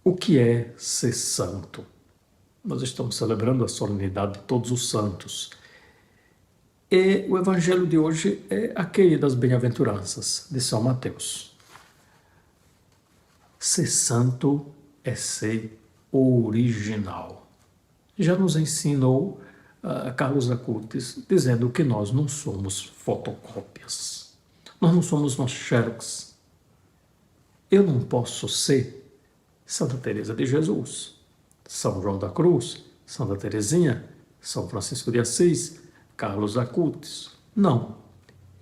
O que é ser santo? Nós estamos celebrando a solenidade de Todos os Santos. E o evangelho de hoje é aquele das bem-aventuranças de São Mateus. Ser santo é ser original. Já nos ensinou Carlos Acutis, dizendo que nós não somos fotocópias. Nós não somos umas xerox. Eu não posso ser Santa Teresa de Jesus, São João da Cruz, Santa Teresinha, São Francisco de Assis, Carlos Acutis. Não,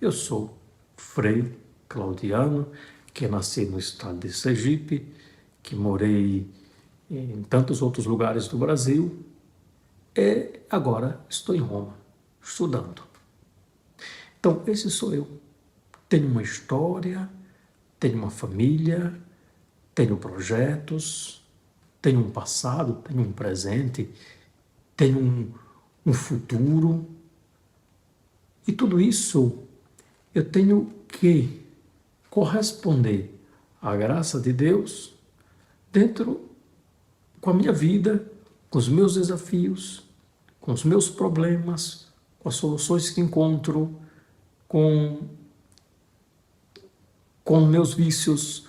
eu sou Frei Claudiano, que nasci no estado de Sergipe, que morei em tantos outros lugares do Brasil e agora estou em Roma, estudando. Então, esse sou eu. Tenho uma história, tenho uma família, tenho projetos, tenho um passado, tenho um presente, tenho um futuro. E tudo isso eu tenho que corresponder à graça de Deus com a minha vida, com os meus desafios, com os meus problemas, com as soluções que encontro, com meus vícios,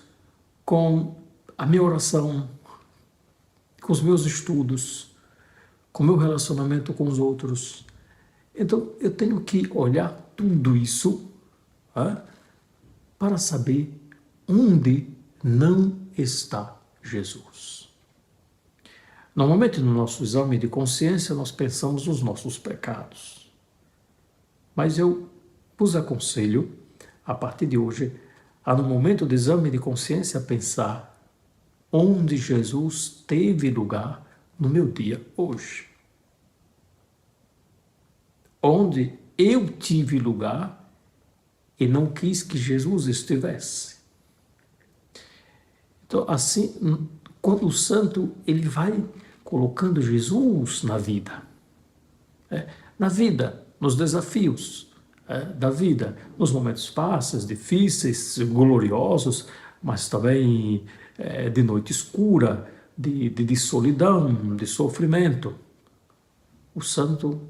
com a minha oração, com os meus estudos, com o meu relacionamento com os outros. Então, eu tenho que olhar tudo isso para saber onde não está Jesus. Normalmente, no nosso exame de consciência, nós pensamos nos nossos pecados. Mas eu vos aconselho, a partir de hoje, a no momento do exame de consciência pensar onde Jesus teve lugar no meu dia hoje. Onde eu tive lugar e não quis que Jesus estivesse. Então, assim, quando o santo ele vai colocando Jesus na vida, nos desafios da vida, nos momentos fáceis, difíceis, gloriosos, mas também de noite escura, de solidão, de sofrimento. O santo,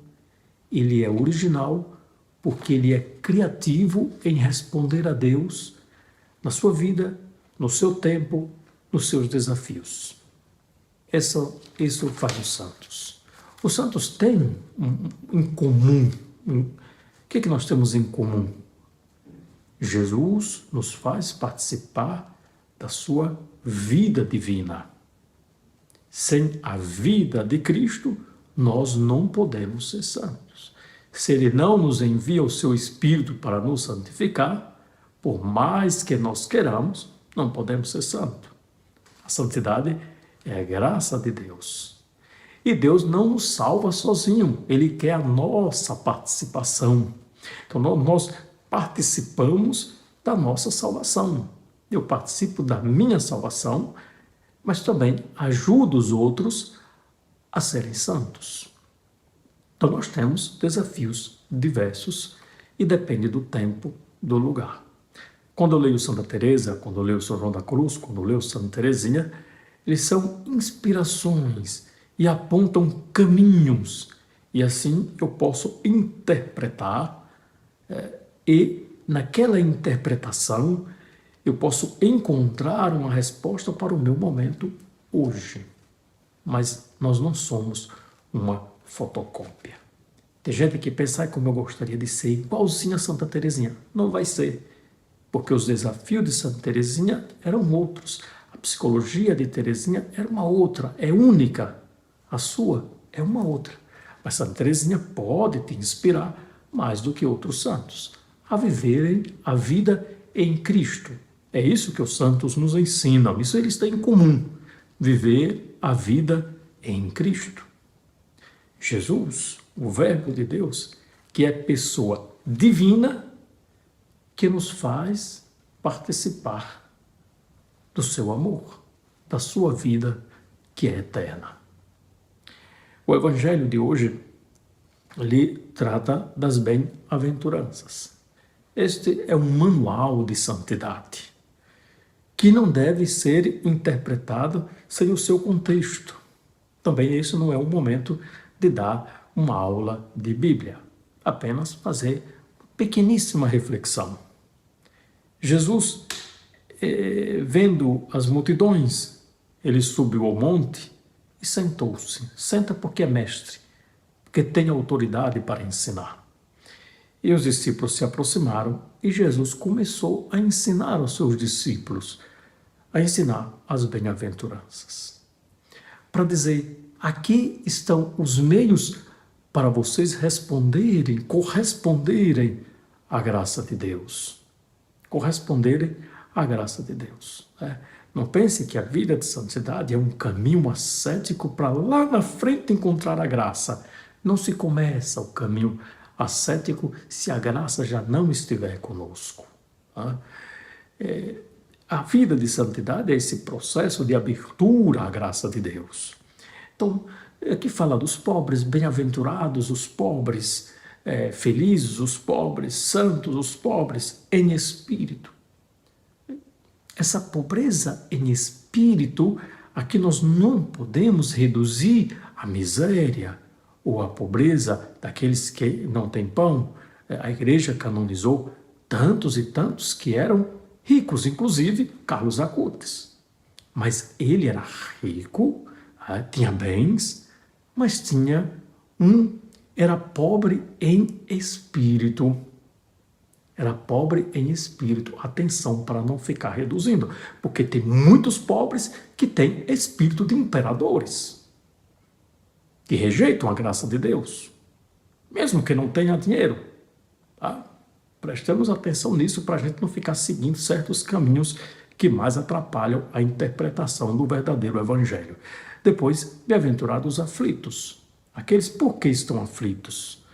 ele é original porque ele é criativo em responder a Deus na sua vida, no seu tempo, nos seus desafios. Isso faz os santos. Os santos têm em comum. O que nós temos em comum? Jesus nos faz participar da sua vida divina. Sem a vida de Cristo, nós não podemos ser santos. Se Ele não nos envia o seu Espírito para nos santificar, por mais que nós queiramos, não podemos ser santos. A santidade é a graça de Deus. E Deus não nos salva sozinho, Ele quer a nossa participação. Então nós participamos da nossa salvação. Eu participo da minha salvação, mas também ajudo os outros a serem santos. Então nós temos desafios diversos e depende do tempo, do lugar. Quando eu leio Santa Teresa, quando eu leio São João da Cruz, quando eu leio Santa Teresinha, eles são inspirações e apontam caminhos. E assim eu posso interpretar e naquela interpretação eu posso encontrar uma resposta para o meu momento hoje. Mas nós não somos uma fotocópia. Tem gente que pensa, como eu gostaria de ser igualzinho a Santa Teresinha. Não vai ser, porque os desafios de Santa Teresinha eram outros. A psicologia de Teresinha era uma outra, é única. A sua é uma outra. Mas Santa Teresinha pode te inspirar mais do que outros santos a viverem a vida em Cristo. É isso que os santos nos ensinam, isso eles têm em comum, viver a vida em Cristo. Jesus, o Verbo de Deus, que é pessoa divina, que nos faz participar do seu amor, da sua vida que é eterna. O Evangelho de hoje, ele trata das bem-aventuranças. Este é um manual de santidade que não deve ser interpretado sem o seu contexto. Também isso não é um momento de dar uma aula de Bíblia, apenas fazer pequeníssima reflexão. Jesus, vendo as multidões, ele subiu ao monte e sentou-se. Senta porque é mestre, porque tem autoridade para ensinar. E os discípulos se aproximaram e Jesus começou a ensinar aos seus discípulos, a ensinar as bem-aventuranças. Para dizer, aqui estão os meios para vocês responderem, corresponderem à graça de Deus. Corresponderem à graça de Deus. Não pense que a vida de santidade é um caminho ascético para lá na frente encontrar a graça. Não se começa o caminho ascético se a graça já não estiver conosco. A vida de santidade é esse processo de abertura à graça de Deus. Então, aqui fala dos pobres, bem-aventurados os pobres, felizes os pobres, santos os pobres em espírito. Essa pobreza em espírito, aqui nós não podemos reduzir a miséria ou a pobreza daqueles que não têm pão. A igreja canonizou tantos e tantos que eram ricos, inclusive Carlos Acutis. Mas ele era rico, tinha bens, mas era pobre em espírito. Era pobre em espírito. Atenção para não ficar reduzindo, porque tem muitos pobres que têm espírito de imperadores, que rejeitam a graça de Deus, mesmo que não tenha dinheiro. Prestemos atenção nisso para a gente não ficar seguindo certos caminhos que mais atrapalham a interpretação do verdadeiro evangelho. Depois, bem-aventurados os aflitos. Aqueles por que estão aflitos?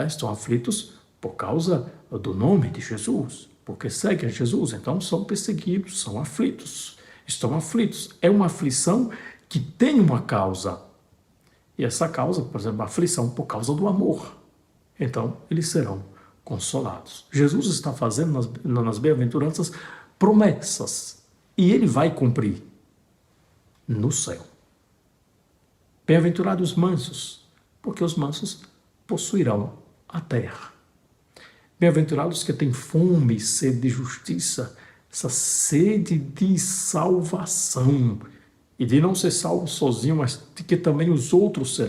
Estão aflitos por causa do nome de Jesus, porque seguem a Jesus, então são perseguidos, são aflitos. Estão aflitos. É uma aflição que tem uma causa. E essa causa, por exemplo, a aflição por causa do amor. Então, eles serão consolados. Jesus está fazendo nas bem-aventuranças promessas e ele vai cumprir no céu. Bem-aventurados os mansos, porque os mansos possuirão a terra. Bem-aventurados que têm fome e sede de justiça, essa sede de salvação, e de não ser salvo sozinho, mas de que também os outros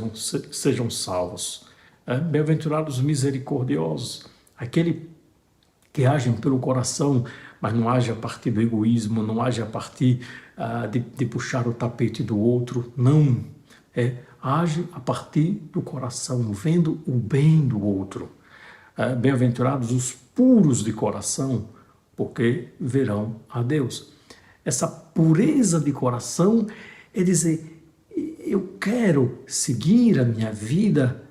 sejam salvos. Bem-aventurados os misericordiosos, aquele que agem pelo coração, mas não age a partir do egoísmo, não age a partir de puxar o tapete do outro, não. Age a partir do coração, vendo o bem do outro. Bem-aventurados os puros de coração, porque verão a Deus. Essa pureza de coração é dizer, eu quero seguir a minha vida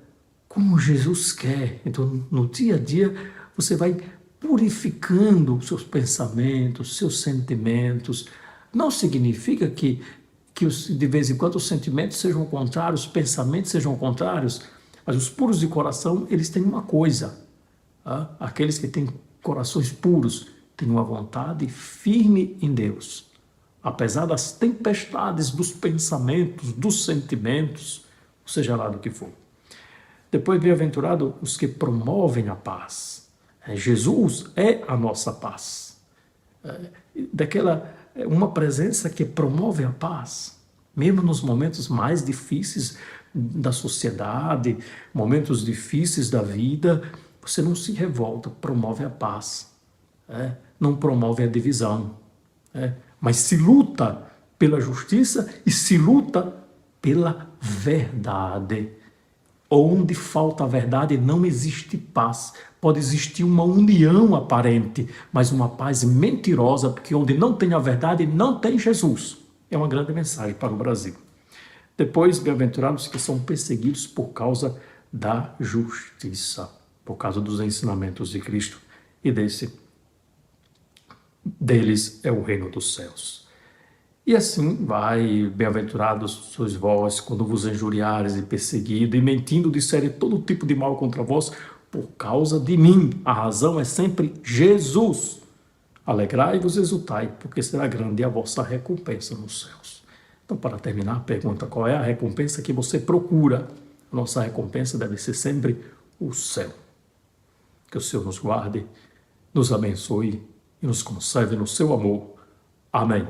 como Jesus quer. Então, no dia a dia, você vai purificando os seus pensamentos, seus sentimentos. Não significa que de vez em quando os sentimentos sejam contrários, os pensamentos sejam contrários, mas os puros de coração, eles têm uma coisa. Aqueles que têm corações puros têm uma vontade firme em Deus. Apesar das tempestades dos pensamentos, dos sentimentos, seja lá do que for. Depois, bem-aventurado os que promovem a paz. Jesus é a nossa paz. Uma presença que promove a paz, mesmo nos momentos mais difíceis da sociedade, momentos difíceis da vida, você não se revolta, promove a paz. Não promove a divisão. Mas se luta pela justiça e se luta pela verdade. Onde falta a verdade não existe paz. Pode existir uma união aparente, mas uma paz mentirosa, porque onde não tem a verdade, não tem Jesus. É uma grande mensagem para o Brasil. Depois, bem-aventurados que são perseguidos por causa da justiça, por causa dos ensinamentos de Cristo, e deles é o reino dos céus. E assim vai, bem-aventurados sois vós, quando vos injuriares e perseguido, e mentindo disserem todo tipo de mal contra vós, por causa de mim. A razão é sempre Jesus. Alegrai-vos e exultai, porque será grande a vossa recompensa nos céus. Então, para terminar a pergunta, qual é a recompensa que você procura? A nossa recompensa deve ser sempre o céu. Que o Senhor nos guarde, nos abençoe e nos conserve no seu amor. Amém.